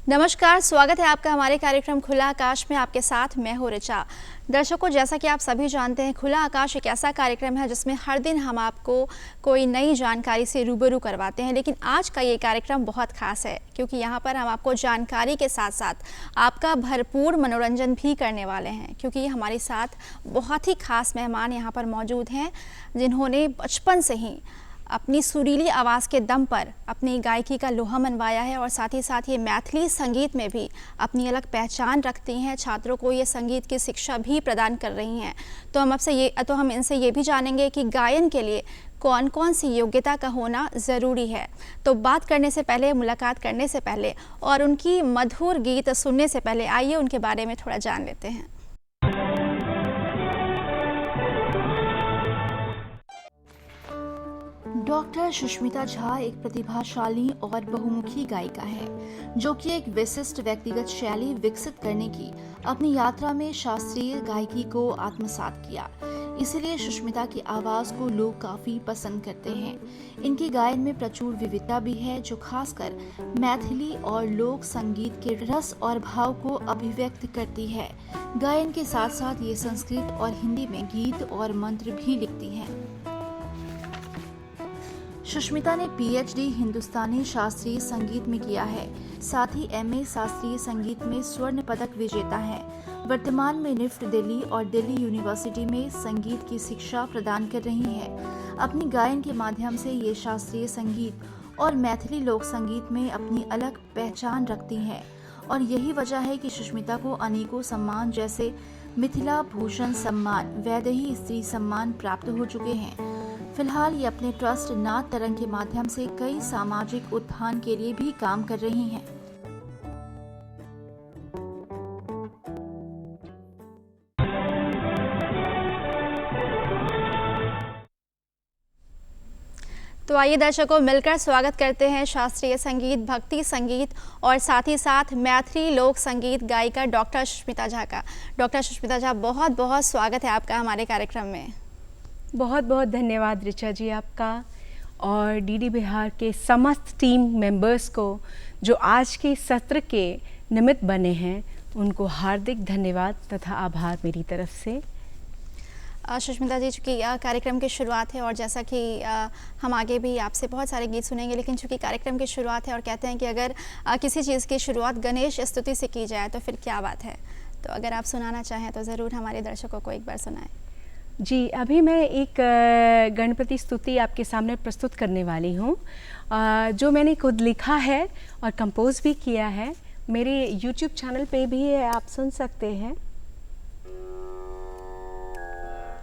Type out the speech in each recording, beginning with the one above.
नमस्कार, स्वागत है आपका हमारे कार्यक्रम खुला आकाश में। आपके साथ मैं हूँ ऋचा। दर्शकों, जैसा कि आप सभी जानते हैं, खुला आकाश एक ऐसा कार्यक्रम है जिसमें हर दिन हम आपको कोई नई जानकारी से रूबरू करवाते हैं। लेकिन आज का ये कार्यक्रम बहुत खास है क्योंकि यहाँ पर हम आपको जानकारी के साथ साथ आपका भरपूर मनोरंजन भी करने वाले हैं, क्योंकि हमारे साथ बहुत ही खास मेहमान यहाँ पर मौजूद हैं जिन्होंने बचपन से ही अपनी सुरीली आवाज़ के दम पर अपनी गायकी का लोहा मनवाया है और साथ ही साथ ये मैथिली संगीत में भी अपनी अलग पहचान रखती हैं। छात्रों को ये संगीत की शिक्षा भी प्रदान कर रही हैं। तो हम इनसे ये भी जानेंगे कि गायन के लिए कौन कौन सी योग्यता का होना ज़रूरी है। तो बात करने से पहले, मुलाकात करने से पहले और उनकी मधुर गीत सुनने से पहले आइए उनके बारे में थोड़ा जान लेते हैं। डॉक्टर सुष्मिता झा एक प्रतिभाशाली और बहुमुखी गायिका है जो कि एक विशिष्ट व्यक्तिगत शैली विकसित करने की अपनी यात्रा में शास्त्रीय गायकी को आत्मसात किया। इसलिए सुष्मिता की आवाज़ को लोग काफ़ी पसंद करते हैं। इनके गायन में प्रचुर विविधता भी है जो खासकर मैथिली और लोक संगीत के रस और भाव को अभिव्यक्त करती है। गायन के साथ साथ ये संस्कृत और हिंदी में गीत और मंत्र भी लिखती हैं। सुष्मिता ने पीएचडी हिंदुस्तानी शास्त्रीय संगीत में किया है, साथ ही एमए शास्त्रीय संगीत में स्वर्ण पदक विजेता है। वर्तमान में निफ्ट दिल्ली और दिल्ली यूनिवर्सिटी में संगीत की शिक्षा प्रदान कर रही है। अपनी गायन के माध्यम से ये शास्त्रीय संगीत और मैथिली लोक संगीत में अपनी अलग पहचान रखती है और यही वजह है कि सुष्मिता को अनेकों सम्मान जैसे मिथिला भूषण सम्मान, वैदेही स्त्री सम्मान प्राप्त हो चुके हैं। फिलहाल ये अपने ट्रस्ट नाद तरंग के माध्यम से कई सामाजिक उत्थान के लिए भी काम कर रही हैं। तो आइए दर्शकों, मिलकर स्वागत करते हैं शास्त्रीय संगीत, भक्ति संगीत और साथ ही साथ मैथिली लोक संगीत गायिका डॉक्टर सुष्मिता झा का। डॉक्टर सुष्मिता झा, बहुत बहुत स्वागत है आपका हमारे कार्यक्रम में। बहुत बहुत धन्यवाद ऋचा जी आपका और डीडी बिहार के समस्त टीम मेंबर्स को जो आज के सत्र के निमित्त बने हैं, उनको हार्दिक धन्यवाद तथा आभार मेरी तरफ से। सुष्मिता जी, चूँकि कार्यक्रम की शुरुआत है और जैसा कि हम आगे भी आपसे बहुत सारे गीत सुनेंगे, लेकिन चूँकि कार्यक्रम की शुरुआत है और कहते हैं कि अगर किसी चीज़ की शुरुआत गणेश स्तुति से की जाए तो फिर क्या बात है। तो अगर आप सुनाना चाहें तो ज़रूर हमारे दर्शकों को एक बार सुनाएं। जी, अभी मैं एक गणपति स्तुति आपके सामने प्रस्तुत करने वाली हूँ जो मैंने खुद लिखा है और कंपोज भी किया है। मेरे YouTube चैनल पे भी है, आप सुन सकते हैं।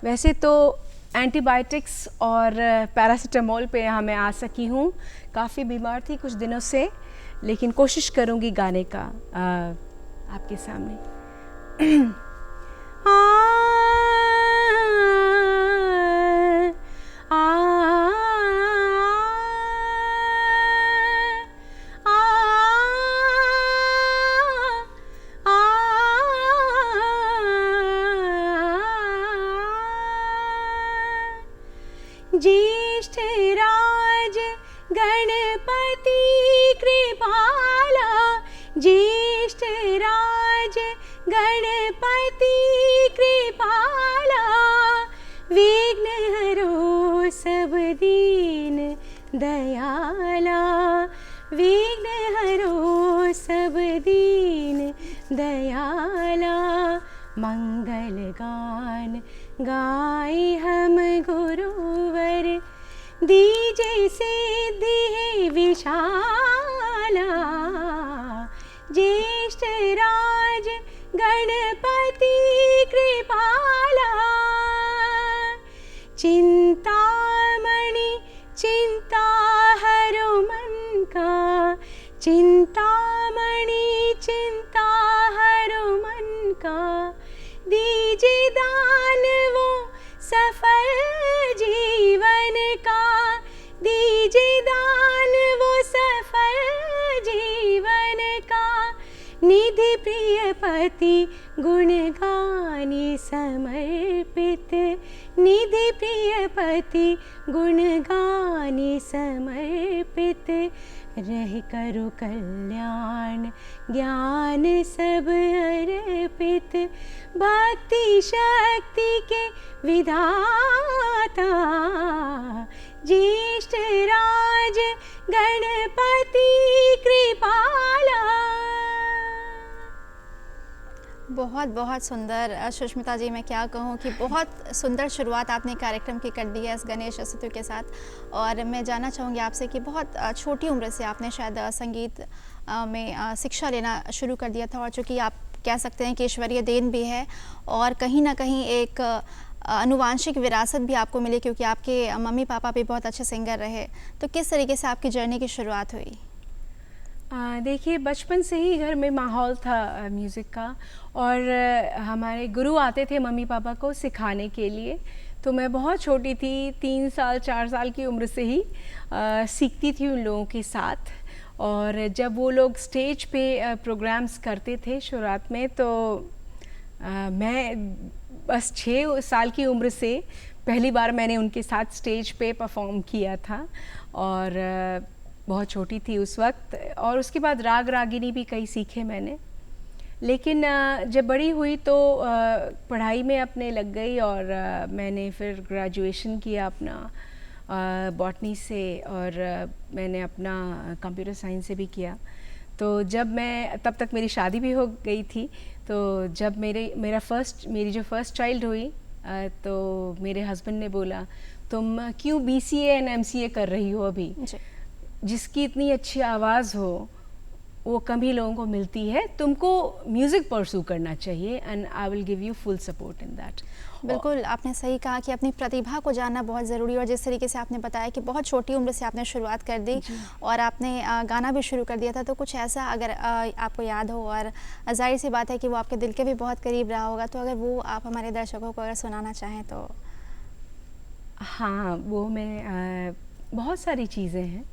वैसे तो एंटीबायोटिक्स और पैरासीटामोल पे यहाँ मैं आ सकी हूँ, काफ़ी बीमार थी कुछ दिनों से, लेकिन कोशिश करूँगी गाने का आपके सामने। ज्येष्ठ राज गणपति कृपाला, ज्येष्ठ राज गणपति कृपाला, विघ्न हरो सब दीन दयाला, विघ्न हरो सब दीन दयाला। मंगल गान गाए हम गुरुवर, दीजे सिद्धि है विशाला, ज्येष्ठ राज गणपति कृपाला। चिंतामणि चिंता हरो मन का, चिंतामणि चिंता हरो मन का, दीजिए दान वो सफल जीवन का, दीजिए दान वो सफल जीवन का। निधि प्रिय पति गुण गाने समर्पित, निधि प्रिय पति गुण गाने समर्पित, रह करो कल्याण ज्ञान सब अर्पित, भक्ति शक्ति के विधाता, ज्येष्ठ राज गणपति कृपाला। बहुत बहुत सुंदर सुष्मिता जी, मैं क्या कहूँ कि बहुत सुंदर शुरुआत आपने कार्यक्रम की कर दी है इस गणेश स्तुति के साथ। और मैं जानना चाहूँगी आपसे कि बहुत छोटी उम्र से आपने शायद संगीत में शिक्षा लेना शुरू कर दिया था, और चूँकि आप कह सकते हैं कि ईश्वरीय देन भी है और कहीं ना कहीं एक अनुवांशिक विरासत भी आपको मिली, क्योंकि आपके मम्मी पापा भी बहुत अच्छे सिंगर रहे। तो किस तरीके से आपकी जर्नी की शुरुआत हुई? देखिए, बचपन से ही घर में माहौल था म्यूज़िक का, और हमारे गुरु आते थे मम्मी पापा को सिखाने के लिए। तो मैं बहुत छोटी थी, 3 साल 4 साल की उम्र से ही सीखती थी उन लोगों के साथ। और जब वो लोग स्टेज पे प्रोग्राम्स करते थे शुरुआत में, तो मैं बस 6 साल की उम्र से पहली बार मैंने उनके साथ स्टेज पे परफॉर्म किया था, और बहुत छोटी थी उस वक्त। और उसके बाद राग रागिनी भी कई सीखे मैंने। लेकिन जब बड़ी हुई तो पढ़ाई में अपने लग गई, और मैंने फिर ग्रेजुएशन किया अपना बॉटनी से, और मैंने अपना कंप्यूटर साइंस से भी किया। तो जब मैं, तब तक मेरी शादी भी हो गई थी। तो जब मेरी जो फर्स्ट चाइल्ड हुई, तो मेरे हस्बैंड ने बोला, तुम क्यों BCA एंड MCA कर रही हो अभी? जिसकी इतनी अच्छी आवाज़ हो वो कम ही लोगों को मिलती है, तुमको म्यूज़िक परस्यू करना चाहिए, and I will give you full support in that. बिल्कुल, आपने सही कहा कि अपनी प्रतिभा को जानना बहुत ज़रूरी है। और जिस तरीके से आपने बताया कि बहुत छोटी उम्र से आपने शुरुआत कर दी और आपने गाना भी शुरू कर दिया था, तो कुछ ऐसा अगर आपको याद हो, और ज़ाहिर सी बात है कि वो आपके दिल के भी बहुत करीब रहा होगा, तो अगर वो आप हमारे दर्शकों को अगर सुनाना चाहें तो। हाँ, वो मैं बहुत सारी चीज़ें हैं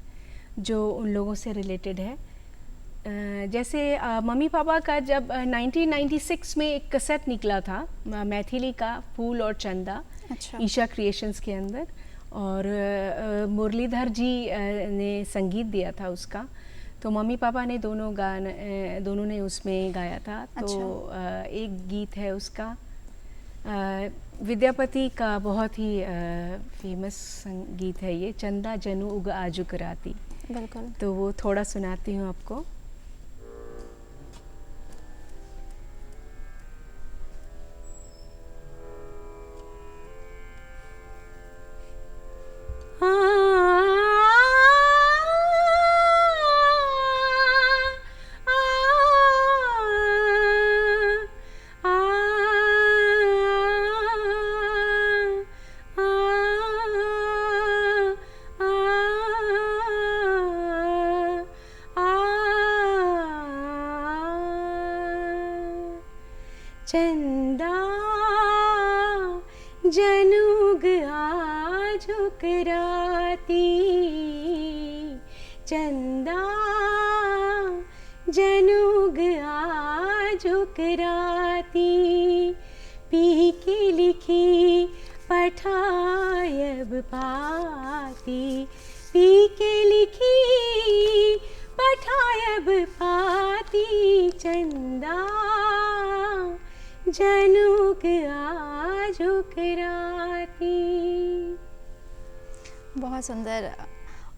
जो उन लोगों से रिलेटेड है। जैसे मम्मी पापा का जब 1996 में एक कैसेट निकला था मैथिली का, फूल और चंदा, अच्छा। ईशा क्रिएशंस के अंदर, और मुरलीधर जी ने संगीत दिया था उसका। तो मम्मी पापा ने दोनों ने उसमें गाया था। तो एक गीत है उसका, विद्यापति का बहुत ही फेमस संगीत है ये, चंदा जनु उग आजुक राती। बिल्कुल। तो वो थोड़ा सुनाती हूँ आपको। चंदा जनुग आजुक राती, चंदा जनुग आजुक राती, पी के लिखी पठायब पाती, पी के लिखी पठायब पाती, चंदा जनुक आजुक राती। बहुत सुंदर।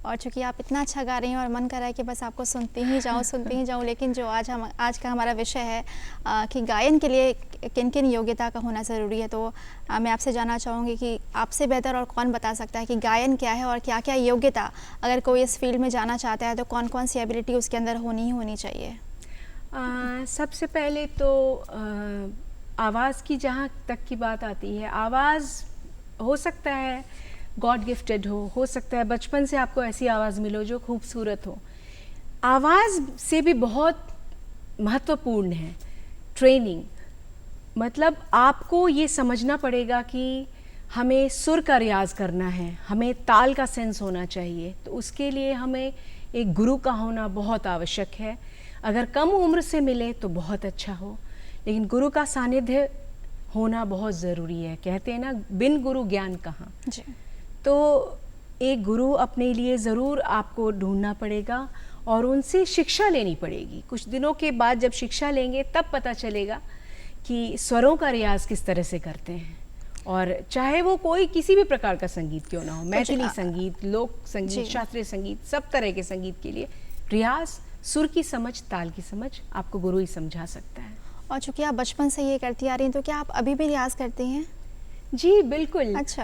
और चूँकि आप इतना अच्छा गा रही हैं और मन कर रहा है कि बस आपको सुनती ही जाऊँ, लेकिन जो आज का हमारा विषय है कि गायन के लिए किन किन योग्यता का होना ज़रूरी है, तो मैं आपसे जानना चाहूँगी कि आपसे बेहतर और कौन बता सकता है कि गायन क्या है और क्या क्या योग्यता, अगर कोई इस फील्ड में जाना चाहता है तो कौन कौन सी एबिलिटी उसके अंदर होनी ही होनी चाहिए? सबसे पहले तो आवाज़ की जहाँ तक की बात आती है, आवाज़ हो सकता है गॉड गिफ्टेड हो सकता है बचपन से आपको ऐसी आवाज़ मिलो जो खूबसूरत हो। आवाज़ से भी बहुत महत्वपूर्ण है ट्रेनिंग। मतलब आपको ये समझना पड़ेगा कि हमें सुर का रियाज़ करना है, हमें ताल का सेंस होना चाहिए, तो उसके लिए हमें एक गुरु का होना बहुत आवश्यक है। अगर कम उम्र से मिले तो बहुत अच्छा हो, लेकिन गुरु का सानिध्य होना बहुत ज़रूरी है। कहते हैं ना, बिन गुरु ज्ञान कहाँ। तो एक गुरु अपने लिए ज़रूर आपको ढूंढना पड़ेगा, और उनसे शिक्षा लेनी पड़ेगी। कुछ दिनों के बाद जब शिक्षा लेंगे तब पता चलेगा कि स्वरों का रियाज किस तरह से करते हैं, और चाहे वो कोई किसी भी प्रकार का संगीत क्यों ना हो, मैथिली संगीत, लोक संगीत, शास्त्रीय संगीत, सब तरह के संगीत के लिए रियाज, सुर की समझ, ताल की समझ आपको गुरु ही समझा सकता है। और चूंकि आप बचपन से ये करती आ रही हैं, तो क्या आप अभी भी रियाज करती हैं? जी बिल्कुल। अच्छा।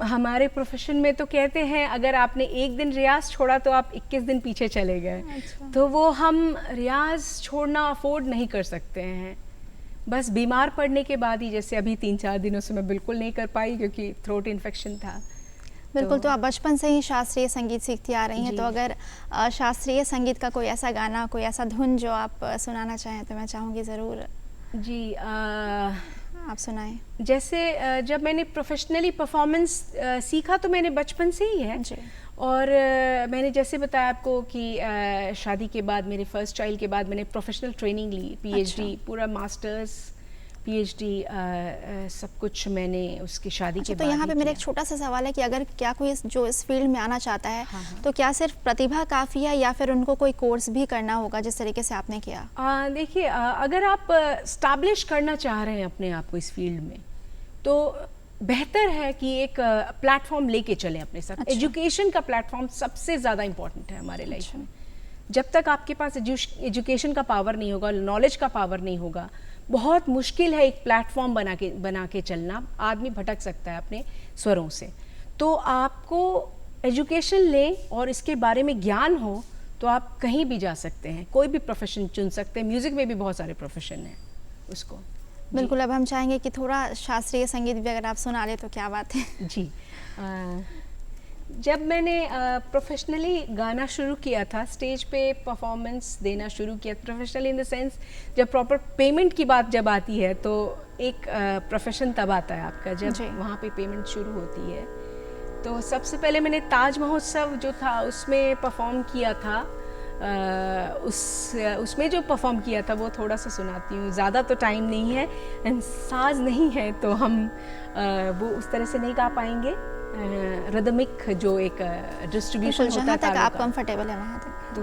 हमारे प्रोफेशन में तो कहते हैं अगर आपने एक दिन रियाज छोड़ा तो आप 21 दिन पीछे चले गए। अच्छा। तो वो हम रियाज छोड़ना अफोर्ड नहीं कर सकते हैं। बस बीमार पड़ने के बाद ही, जैसे अभी 3-4 दिनों से मैं बिल्कुल नहीं कर पाई क्योंकि थ्रोट इन्फेक्शन था। बिल्कुल। तो आप बचपन से ही शास्त्रीय संगीत सीखती आ रही हैं, तो अगर शास्त्रीय संगीत का कोई ऐसा गाना, कोई ऐसा धुन जो आप सुनाना चाहें तो मैं चाहूँगी ज़रूर। जी आप सुनाएं। जैसे जब मैंने प्रोफेशनली परफॉर्मेंस सीखा तो मैंने बचपन से ही है। जी। और मैंने जैसे बताया आपको कि शादी के बाद, मेरे फर्स्ट चाइल्ड के बाद मैंने प्रोफेशनल ट्रेनिंग ली, पीएचडी, पूरा मास्टर्स, पीएचडी, सब कुछ मैंने उसकी शादी के बाद। तो यहाँ पे मेरा एक छोटा सा सवाल है कि अगर क्या कोई जो इस फील्ड में आना चाहता है, तो क्या सिर्फ प्रतिभा काफ़ी है या फिर उनको कोई कोर्स भी करना होगा जिस तरीके से आपने किया? देखिए, अगर आप स्टैब्लिश करना चाह रहे हैं अपने आप को इस फील्ड में, तो बेहतर है कि एक प्लेटफॉर्म लेके चलें अपने साथ। अच्छा। एजुकेशन का प्लेटफॉर्म सबसे ज़्यादा इम्पॉर्टेंट है हमारे लाइफ में। जब तक आपके पास एजुकेशन का पावर नहीं होगा, नॉलेज का पावर नहीं होगा, बहुत मुश्किल है एक प्लेटफॉर्म बना के चलना। आदमी भटक सकता है अपने स्वरों से। तो आपको एजुकेशन लें और इसके बारे में ज्ञान हो तो आप कहीं भी जा सकते हैं, कोई भी प्रोफेशन चुन सकते हैं। म्यूज़िक में भी बहुत सारे प्रोफेशन हैं उसको। बिल्कुल। अब हम चाहेंगे कि थोड़ा शास्त्रीय संगीत भी अगर आप सुना ले तो क्या बात है। जी। जब मैंने प्रोफेशनली गाना शुरू किया था, स्टेज पे परफॉर्मेंस देना शुरू किया, प्रोफेशनल इन द सेंस जब प्रॉपर पेमेंट की बात जब आती है तो एक प्रोफेशन तब आता है आपका जब वहाँ पे पेमेंट शुरू होती है। तो सबसे पहले मैंने ताज महोत्सव जो था उसमें परफॉर्म किया था। उसमें जो परफॉर्म किया था वो थोड़ा सा सुनाती हूँ, ज़्यादा तो टाइम नहीं है, साज नहीं है तो हम वो उस तरह से नहीं गा पाएंगे। रिदमिक जो एक डिस्ट्रीब्यूशन होता है, जहाँ तक आप कंफर्टेबल है वहाँ तक। तो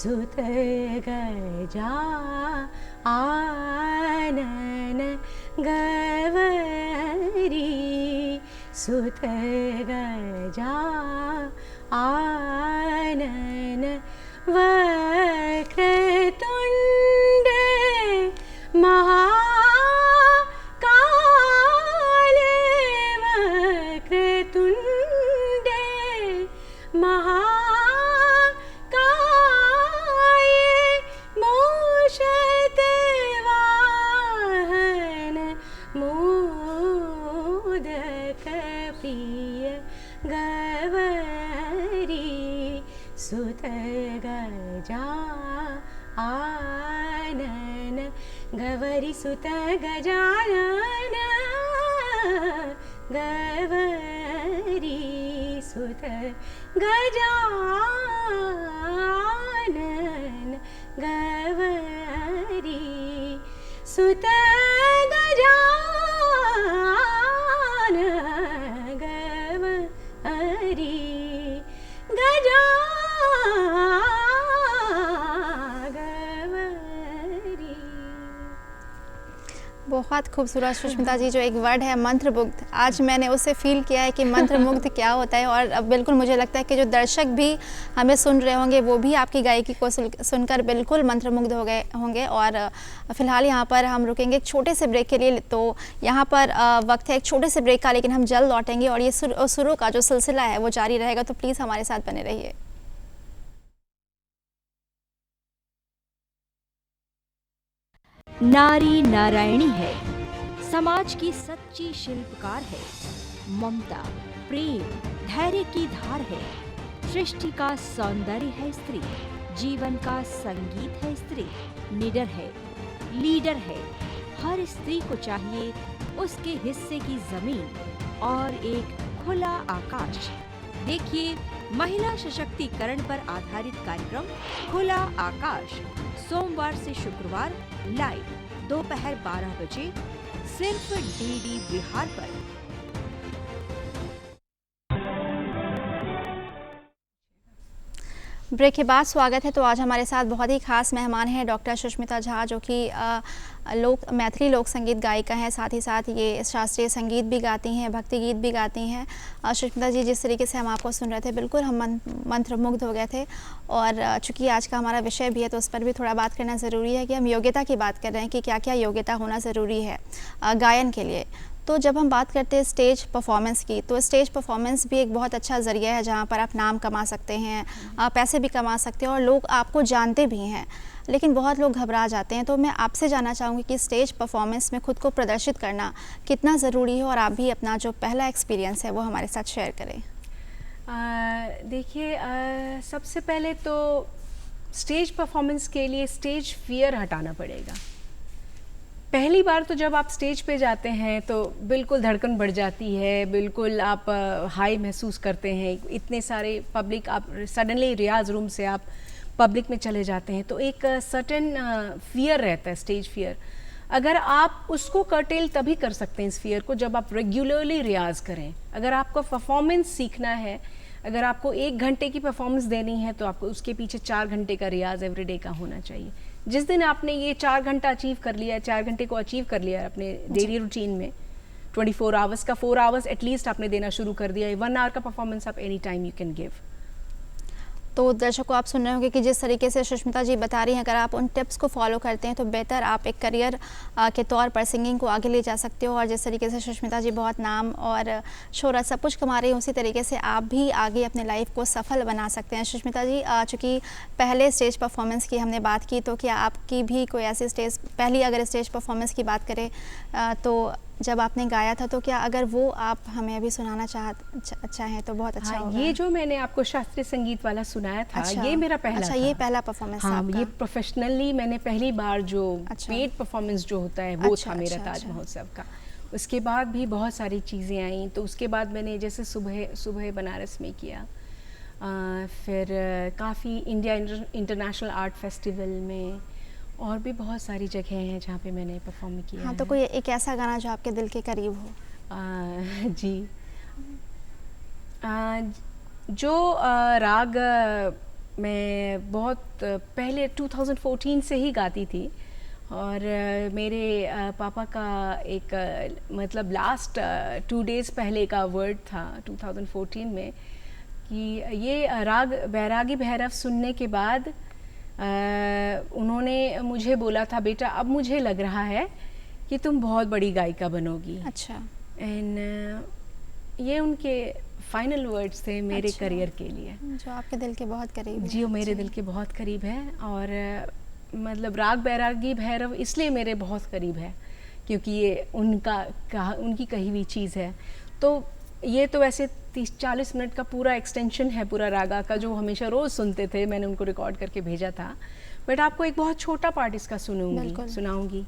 सुत गजा आनन गवरी सुत गजा आनन वक्रतुंड महाकाल वक्रतुंड मोषतवाहन मोदक प्रिय गवरी सुत गजा आनन गवरी सुत गजानन गवरी सुत गजानन गवरी सुत गजानन गवरी गवरी। बहुत खूबसूरत सुष्मिता जी। जो एक वर्ड है मंत्रमुग्ध, आज मैंने उसे फील किया है कि मंत्रमुग्ध क्या होता है। और अब बिल्कुल मुझे लगता है कि जो दर्शक भी हमें सुन रहे होंगे वो भी आपकी गायकी को सुनकर बिल्कुल मंत्रमुग्ध हो गए होंगे। और फिलहाल यहाँ पर हम रुकेंगे एक छोटे से ब्रेक के लिए। तो यहाँ पर वक्त है एक छोटे से ब्रेक का, लेकिन हम जल्द लौटेंगे और ये सुरों का जो सिलसिला है वो जारी रहेगा। तो प्लीज़ हमारे साथ बने रहिए। नारी नारायणी है, समाज की सच्ची शिल्पकार है, ममता, प्रेम, धैर्य की धार है, सृष्टि का सौंदर्य है स्त्री, जीवन का संगीत है स्त्री, निडर है, लीडर है। हर स्त्री को चाहिए उसके हिस्से की जमीन और एक खुला आकाश। देखिए महिला सशक्तिकरण पर आधारित कार्यक्रम खुला आकाश, सोमवार से शुक्रवार लाइव दोपहर 12 बजे सिर्फ डीडी बिहार पर। ब्रेक के बाद स्वागत है। तो आज हमारे साथ बहुत ही खास मेहमान हैं डॉक्टर सुष्मिता झा, जो कि मैथिली लोक संगीत गायिका हैं, साथ ही साथ ये शास्त्रीय संगीत भी गाती हैं, भक्ति गीत भी गाती हैं। सुष्मिता जी, जिस तरीके से हम आपको सुन रहे थे, बिल्कुल हम मंत्रमुग्ध हो गए थे। और चूँकि आज का हमारा विषय भी है तो उस पर भी थोड़ा बात करना ज़रूरी है कि हम योग्यता की बात कर रहे हैं कि क्या क्या योग्यता होना ज़रूरी है गायन के लिए। तो जब हम बात करते हैं स्टेज परफॉर्मेंस की, तो स्टेज परफॉर्मेंस भी एक बहुत अच्छा ज़रिया है जहाँ पर आप नाम कमा सकते हैं, पैसे भी कमा सकते हैं और लोग आपको जानते भी हैं। लेकिन बहुत लोग घबरा जाते हैं। तो मैं आपसे जानना चाहूँगी कि स्टेज परफॉर्मेंस में खुद को प्रदर्शित करना कितना ज़रूरी है, और आप भी अपना जो पहला एक्सपीरियंस है वो हमारे साथ शेयर करें। देखिए, सबसे पहले तो स्टेज परफॉर्मेंस के लिए स्टेज फियर हटाना पड़ेगा। पहली बार तो जब आप स्टेज पे जाते हैं तो बिल्कुल धड़कन बढ़ जाती है, बिल्कुल आप हाई महसूस करते हैं। इतने सारे पब्लिक, आप सडनली रियाज रूम से आप पब्लिक में चले जाते हैं तो एक सर्टेन फियर रहता है, स्टेज फियर। अगर आप उसको कर्टेल तभी कर सकते हैं इस फियर को जब आप रेगुलरली रियाज करें। अगर आपको परफॉर्मेंस सीखना है, अगर आपको 1 घंटे की परफॉर्मेंस देनी है तो आपको उसके पीछे 4 घंटे का रियाज एवरीडे का होना चाहिए। जिस दिन आपने ये 4 घंटा अचीव कर लिया, 4 घंटे को अचीव कर लिया अपने डेली रूटीन में, 24 आवर्स का 4 आवर्स एटलीस्ट आपने देना शुरू कर दिया है। 1 आवर का परफॉर्मेंस आप any time you can give. तो दर्शकों, आप सुन रहे होंगे कि जिस तरीके से सुष्मिता जी बता रही हैं, अगर आप उन टिप्स को फॉलो करते हैं तो बेहतर आप एक करियर के तौर पर सिंगिंग को आगे ले जा सकते हो। और जिस तरीके से सुष्मिता जी बहुत नाम और शोहरत सब कुछ कमा रही हैं, उसी तरीके से आप भी आगे अपने लाइफ को सफल बना सकते हैं। सुष्मिता जी, चूँकि पहले स्टेज परफॉर्मेंस की हमने बात की, तो क्या आपकी भी कोई ऐसी पहली अगर स्टेज परफॉर्मेंस की बात करें तो जब आपने गाया था, तो क्या अगर वो आप हमें अभी सुनाना चाहें तो बहुत अच्छा होगा। ये जो मैंने आपको शास्त्रीय संगीत वाला सुनाया था, अच्छा, ये मेरा पहला था। ये पहला परफॉर्मेंस था आपका। ये प्रोफेशनली मैंने पहली बार जो पेड परफॉर्मेंस जो होता है वो था मेरा ताज महोत्सव का। उसके बाद भी बहुत सारी चीज़ें आई। तो उसके बाद मैंने जैसे सुबह बनारस में किया, फिर काफ़ी इंडिया इंटरनेशनल आर्ट फेस्टिवल में, और भी बहुत सारी जगह हैं जहाँ पे मैंने परफॉर्म किया। हाँ, तो कोई एक ऐसा गाना जो आपके दिल के करीब हो। जी, जो राग मैं बहुत पहले 2014 से ही गाती थी, और मेरे पापा का एक मतलब लास्ट 2 डेज़ पहले का वर्ड था 2014 में कि ये राग बैरागी भैरव सुनने के बाद उन्होंने मुझे बोला था, बेटा अब मुझे लग रहा है कि तुम बहुत बड़ी गायिका बनोगी। अच्छा। एंड ये उनके फाइनल वर्ड्स थे मेरे करियर के लिए, जो आपके दिल के बहुत करीब है। जी, वो मेरे दिल के बहुत करीब है। और मतलब राग बैरागी भैरव इसलिए मेरे बहुत करीब है क्योंकि ये उनकी कही हुई चीज़ है। तो ये तो वैसे 30-40 मिनट का पूरा एक्सटेंशन है पूरा रागा का, जो हमेशा रोज़ सुनते थे। मैंने उनको रिकॉर्ड करके भेजा था, बट आपको एक बहुत छोटा पार्ट इसका सुनाऊंगी।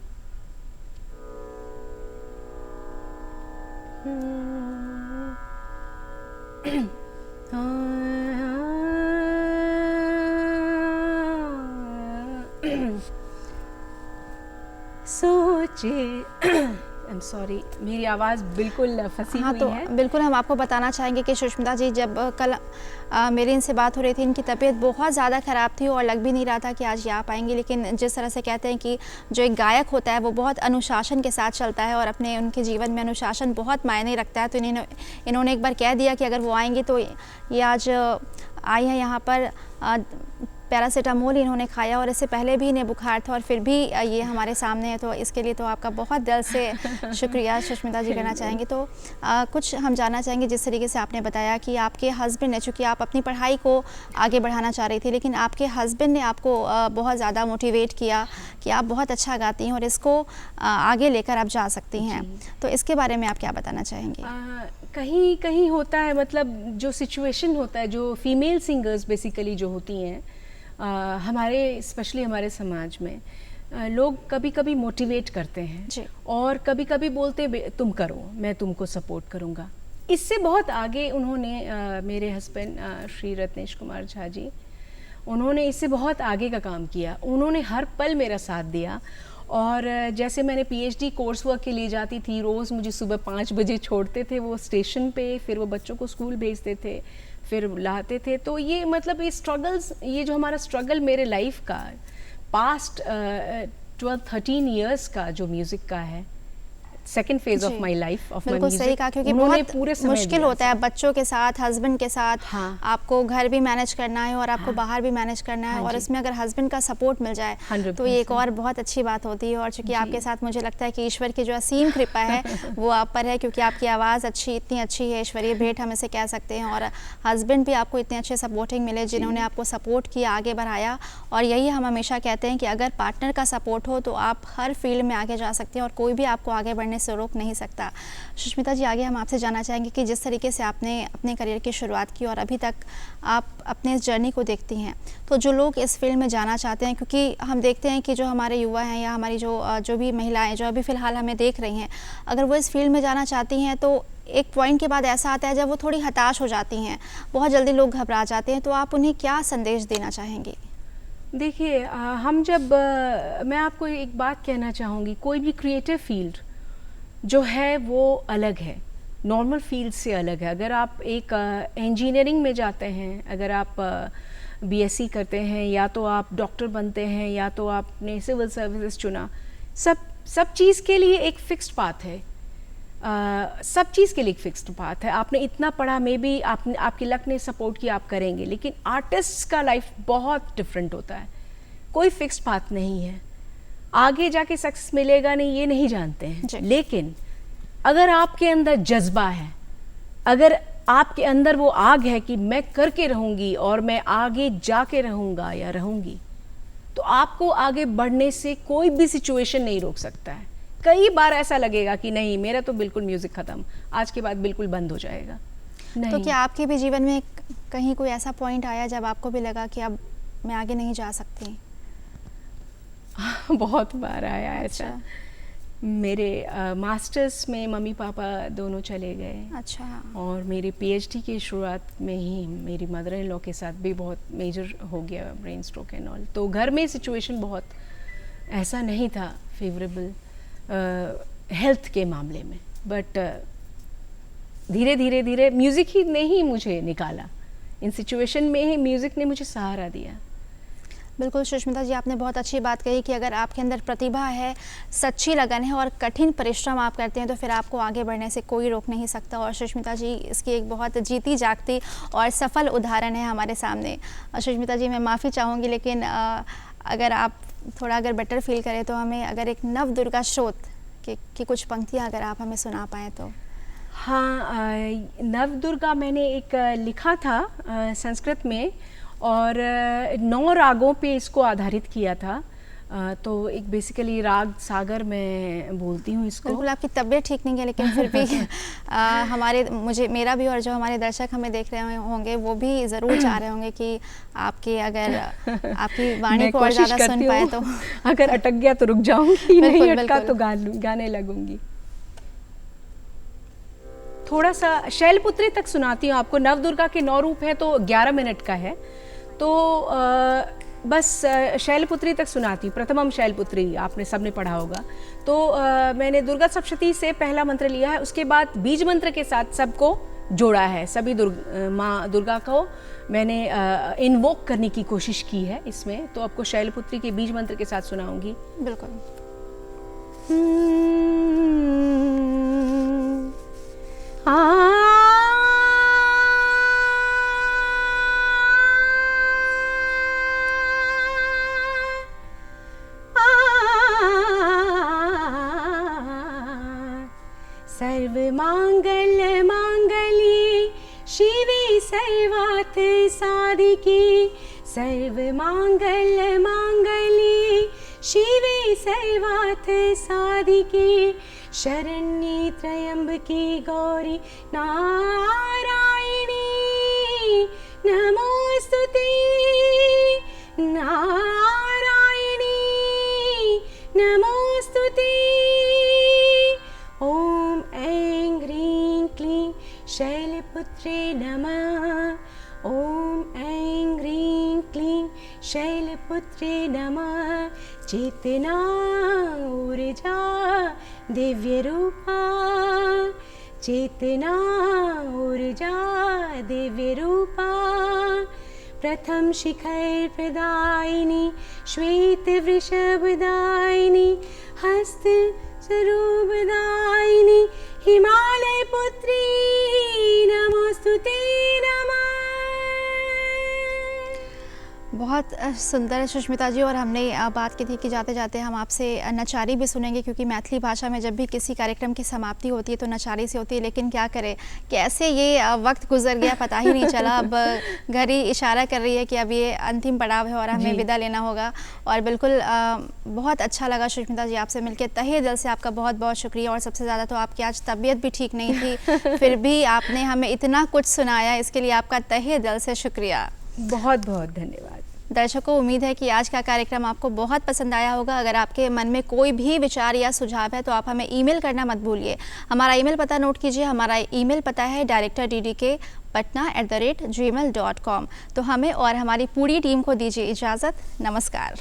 सोचे आई एम सॉरी, मेरी आवाज़ बिल्कुल फंसी हुई तो है। बिल्कुल हम आपको बताना चाहेंगे कि सुष्मिता जी, जब कल मेरी इनसे बात हो रही थी, इनकी तबीयत बहुत ज़्यादा ख़राब थी और लग भी नहीं रहा था कि आज ये आ पाएंगी। लेकिन जिस तरह से कहते हैं कि जो एक गायक होता है वो बहुत अनुशासन के साथ चलता है और अपने उनके जीवन में अनुशासन बहुत मायने रखता है। तो इन्होंने एक बार कह दिया कि अगर वो आएंगी तो ये आज आई हैं यहाँ पर पैरासीटामोल इन्होंने खाया और इससे पहले भी इन्हें बुखार था और फिर भी ये हमारे सामने है, तो इसके लिए तो आपका बहुत दिल से शुक्रिया सुष्मिता जी करना चाहेंगे। तो कुछ हम जानना चाहेंगे, जिस तरीके से आपने बताया कि आपके हस्बैंड ने, चूँकि आप अपनी पढ़ाई को आगे बढ़ाना चाह रही थी, लेकिन आपके हस्बैंड ने आपको बहुत ज़्यादा मोटिवेट किया कि आप बहुत अच्छा गाती हैं और इसको आगे लेकर आप जा सकती हैं, तो इसके बारे में आप क्या बताना चाहेंगे? कहीं कहीं होता है, मतलब जो सिचुएशन होता है, जो फीमेल सिंगर्स बेसिकली जो होती हैं हमारे, स्पेशली हमारे समाज में लोग कभी कभी मोटिवेट करते हैं जी। और कभी कभी बोलते तुम करो, मैं तुमको सपोर्ट करूँगा। इससे बहुत आगे उन्होंने मेरे हस्बैंड श्री रत्नेश कुमार झा जी, उन्होंने इससे बहुत आगे का काम किया। उन्होंने हर पल मेरा साथ दिया और जैसे मैंने पीएचडी कोर्स वर्क के लिए जाती थी, रोज़ मुझे सुबह 5 बजे छोड़ते थे वो स्टेशन पे, फिर वो बच्चों को स्कूल भेजते थे, फिर लाते थे। तो ये मतलब ये स्ट्रगल्स, ये जो हमारा स्ट्रगल मेरे लाइफ का पास्ट 12-13 ईयर्स का जो म्यूज़िक का है, second phase of my life of बिल्कुल सही कहा, क्योंकि बहुत मुश्किल होता है बच्चों के साथ, हस्बैंड के साथ। हाँ। आपको घर भी मैनेज करना है और आपको बाहर भी मैनेज करना है, और इसमें अगर हस्बैंड का सपोर्ट मिल जाए तो ये एक और बहुत अच्छी बात होती है। और चूंकि आपके साथ मुझे लगता है कि ईश्वर की जो असीम कृपा है वो आप पर है, क्योंकि आपकी आवाज़ इतनी अच्छी है, ईश्वरीय भेंट हम इसे कह सकते हैं, और हस्बैंड भी आपको इतने अच्छे सपोर्टिंग मिले जिन्होंने आपको सपोर्ट किया, आगे बढ़ाया। और यही हम हमेशा कहते हैं कि अगर पार्टनर का सपोर्ट हो तो आप हर फील्ड में आगे जा सकते हैं और कोई भी आपको आगे बढ़ने से रोक नहीं सकता। सुष्मिता जी, आगे हम आपसे जानना चाहेंगे कि जिस तरीके से आपने अपने करियर की शुरुआत की और अभी तक आप अपने इस जर्नी को देखती हैं, तो जो लोग इस फील्ड में जाना चाहते हैं, क्योंकि हम देखते हैं कि जो हमारे युवा हैं या हमारी जो भी महिलाएं जो अभी फ़िलहाल हमें देख रही हैं, अगर वो इस फील्ड में जाना चाहती हैं तो एक पॉइंट के बाद ऐसा आता है जब वो थोड़ी हताश हो जाती हैं, बहुत जल्दी लोग घबरा जाते हैं, तो आप उन्हें क्या संदेश देना चाहेंगे? देखिए, हम जब मैं आपको एक बात कहना चाहूँगी, कोई भी क्रिएटिव फील्ड जो है वो अलग है, नॉर्मल फील्ड से अलग है। अगर आप एक इंजीनियरिंग में जाते हैं, अगर आप बीएससी करते हैं, या तो आप डॉक्टर बनते हैं, या तो आपने सिविल सर्विसेज चुना, सब चीज़ के लिए एक फिक्स्ड पाथ है। सब चीज़ के लिए एक फिक्स्ड पाथ है। आपने इतना पढ़ा, मे बी आपकी लक ने सपोर्ट किया, आप करेंगे, लेकिन आर्टिस्ट का लाइफ बहुत डिफरेंट होता है। कोई फिक्स्ड पाथ नहीं है, आगे जाके सक्सेस मिलेगा नहीं ये नहीं जानते हैं, लेकिन अगर आपके अंदर जज्बा है, अगर आपके अंदर वो आग है कि मैं करके रहूँगी और मैं आगे जाके रहूँगा या रहूँगी, तो आपको आगे बढ़ने से कोई भी सिचुएशन नहीं रोक सकता है। कई बार ऐसा लगेगा कि नहीं, मेरा तो बिल्कुल म्यूज़िक ख़त्म, आज के बाद बिल्कुल बंद हो जाएगा। नहीं। तो क्या आपके भी जीवन में कहीं कोई ऐसा पॉइंट आया जब आपको भी लगा कि अब मैं आगे नहीं जा सकती? बहुत बार आया ऐसा। मेरे मास्टर्स में मम्मी पापा दोनों चले गए। अच्छा। और मेरे पीएचडी की शुरुआत में ही मेरी मदर इन लॉ के साथ भी बहुत मेजर हो गया, ब्रेन स्ट्रोक एंड ऑल। तो घर में सिचुएशन बहुत ऐसा नहीं था फेवरेबल हेल्थ के मामले में, बट धीरे धीरे म्यूज़िक ही ने ही मुझे निकाला। इन सिचुएशन में ही म्यूज़िक ने मुझे सहारा दिया। बिल्कुल सुष्मिता जी, आपने बहुत अच्छी बात कही कि अगर आपके अंदर प्रतिभा है, सच्ची लगन है और कठिन परिश्रम आप करते हैं तो फिर आपको आगे बढ़ने से कोई रोक नहीं सकता। और सुष्मिता जी इसकी एक बहुत जीती जागती और सफल उदाहरण है हमारे सामने। सुष्मिता जी, मैं माफ़ी चाहूँगी, लेकिन अगर आप थोड़ा अगर बेटर फील करें तो हमें अगर एक नव दुर्गा स्रोत की कुछ पंक्तियाँ अगर आप हमें सुना पाएँ तो। हाँ, नव दुर्गा मैंने एक लिखा था संस्कृत में, और 9 रागों पे इसको आधारित किया था। तो एक बेसिकली राग सागर मैं बोलती हूँ इसको। बिल्कुल, आपकी तबीयत ठीक नहीं है, लेकिन फिर भी मेरा भी और जो हमारे दर्शक हमें देख रहे होंगे वो भी ज़रूर चाह रहे होंगे कि आपकी वाणी को और ज़्यादा सुन पाए तो। अगर अटक गया तो रुक जाऊंगी, नहीं अटका तो गाने लगूंगी। थोड़ा सा शैलपुत्री तक सुनाती हूँ आपको। नव दुर्गा के 9 रूप है तो 11 मिनट का है, तो बस शैलपुत्री तक सुनाती हूँ। प्रथमम शैलपुत्री आपने सबने पढ़ा होगा। तो मैंने दुर्गा सप्तशती से पहला मंत्र लिया है, उसके बाद बीज मंत्र के साथ सबको जोड़ा है। सभी माँ दुर्गा को मैंने इन्वोक करने की कोशिश की है इसमें। तो आपको शैलपुत्री के बीज मंत्र के साथ सुनाऊंगी। बिल्कुल। साधिके सर्वमाङ्गल्य माङ्गल्ये शिवे सर्वार्थ साधिके शरण्ये त्र्यम्बके गौरी नारायणी नमोस्तुते नारायणी नमोस्तुते। ॐ ऐं ह्रीं क्लीं शैलपुत्रे नमः। ॐ ऐं ह्रीं क्लीं शैलपुत्रे नमः। चेतना ऊर्जा दिव्यरूपा चेतना ऊर्जा दिव्यरूपा प्रथम शिखर प्रदायिनी श्वेत वृषभदायिनी हस्त स्वरूपदायिनी हिमालय पुत्री नमोस्तुते नमः। बहुत सुंदर सुष्मिता जी। और हमने बात की थी कि जाते जाते हम आपसे नचारी भी सुनेंगे, क्योंकि मैथिली भाषा में जब भी किसी कार्यक्रम की समाप्ति होती है तो नचारी से होती है। लेकिन क्या करें, कैसे ये वक्त गुजर गया पता ही नहीं चला। अब घड़ी इशारा कर रही है कि अब ये अंतिम पड़ाव है और हमें विदा लेना होगा। और बिल्कुल बहुत अच्छा लगा सुष्मिता जी आपसे मिलकर, तहे दिल से आपका बहुत बहुत शुक्रिया। और सबसे ज़्यादा तो आपकी आज तबीयत भी ठीक नहीं थी, फिर भी आपने हमें इतना कुछ सुनाया, इसके लिए आपका तहे दिल से शुक्रिया। बहुत बहुत धन्यवाद। दर्शकों, उम्मीद है कि आज का कार्यक्रम आपको बहुत पसंद आया होगा। अगर आपके मन में कोई भी विचार या सुझाव है तो आप हमें ईमेल करना मत भूलिए। हमारा ईमेल पता नोट कीजिए। हमारा ईमेल पता है directordk patna@gmail.com। तो हमें और हमारी पूरी टीम को दीजिए इजाज़त। नमस्कार।